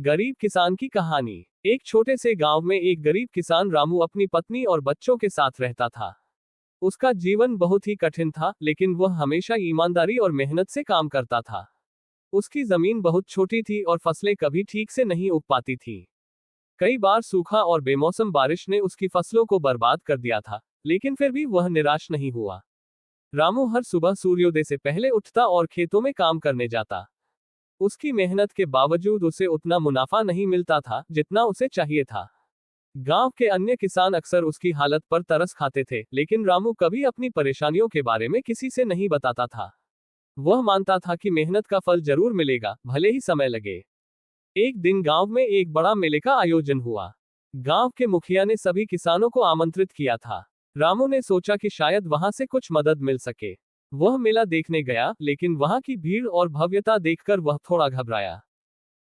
गरीब किसान की कहानी। एक छोटे से गांव में एक गरीब किसान रामू अपनी पत्नी और बच्चों के साथ रहता था। उसका जीवन बहुत ही कठिन था, लेकिन वह हमेशा ईमानदारी और मेहनत से काम करता था। उसकी जमीन बहुत छोटी थी और फसलें कभी ठीक से नहीं उग पाती थीं। कई बार सूखा और बेमौसम बारिश ने उसकी फसलों को बर्बाद कर दिया था, लेकिन फिर भी वह निराश नहीं हुआ। रामू हर सुबह सूर्योदय से पहले उठता और खेतों में काम करने जाता। उसकी मेहनत के बावजूद उसे उतना मुनाफा नहीं मिलता था जितना उसे चाहिए था। गांव के अन्य किसान अक्सर उसकी हालत पर तरस खाते थे, लेकिन रामू कभी अपनी परेशानियों के बारे में किसी से नहीं बताता था। वह मानता था कि मेहनत का फल जरूर मिलेगा, भले ही समय लगे। एक दिन गांव में एक बड़ा मेले का आयोजन हुआ। गांव के मुखिया ने सभी किसानों को आमंत्रित किया था। रामू ने सोचा कि शायद वहां से कुछ मदद मिल सके। वह मेला देखने गया, लेकिन वहां की भीड़ और भव्यता देखकर वह थोड़ा घबराया।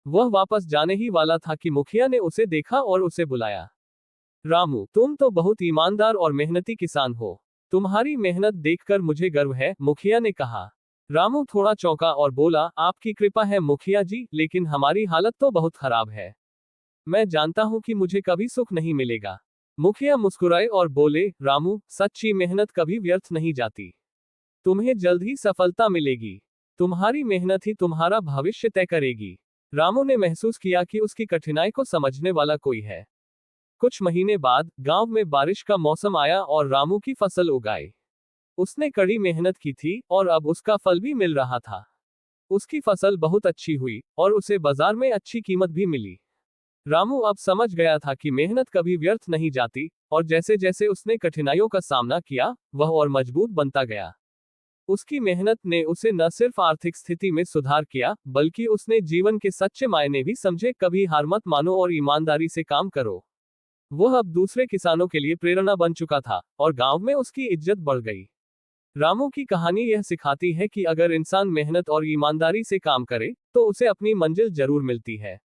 वह वापस जाने ही वाला था कि मुखिया ने उसे देखा और उसे बुलाया। रामू, तुम तो बहुत ईमानदार और मेहनती किसान हो। तुम्हारी मेहनत देखकर मुझे गर्व है, मुखिया ने कहा। रामू थोड़ा चौंका और बोला, आपकी कृपा है मुखिया जी, लेकिन हमारी हालत तो बहुत खराब है। मैं जानता हूं कि मुझे कभी सुख नहीं मिलेगा। मुखिया मुस्कुराए और बोले, रामू, सच्ची मेहनत कभी व्यर्थ नहीं जाती। तुम्हें जल्द ही सफलता मिलेगी। तुम्हारी मेहनत ही तुम्हारा भविष्य तय करेगी। रामू ने महसूस किया कि उसकी कठिनाई को समझने वाला कोई है। कुछ महीने बाद गांव में बारिश का मौसम आया और रामू की फसल उगाई। उसने कड़ी मेहनत की थी और अब उसका फल भी मिल रहा था। उसकी फसल बहुत अच्छी हुई और उसे बाजार में अच्छी कीमत भी मिली। रामू अब समझ गया था कि मेहनत कभी व्यर्थ नहीं जाती, और जैसे जैसे उसने कठिनाइयों का सामना किया, वह और मजबूत बनता गया। उसकी मेहनत ने उसे न सिर्फ आर्थिक स्थिति में सुधार किया, बल्कि उसने जीवन के सच्चे मायने भी समझे। कभी हार मत मानो और ईमानदारी से काम करो। वह अब दूसरे किसानों के लिए प्रेरणा बन चुका था और गांव में उसकी इज्जत बढ़ गई। रामू की कहानी यह सिखाती है कि अगर इंसान मेहनत और ईमानदारी से काम करे, तो उसे अपनी मंजिल जरूर मिलती है।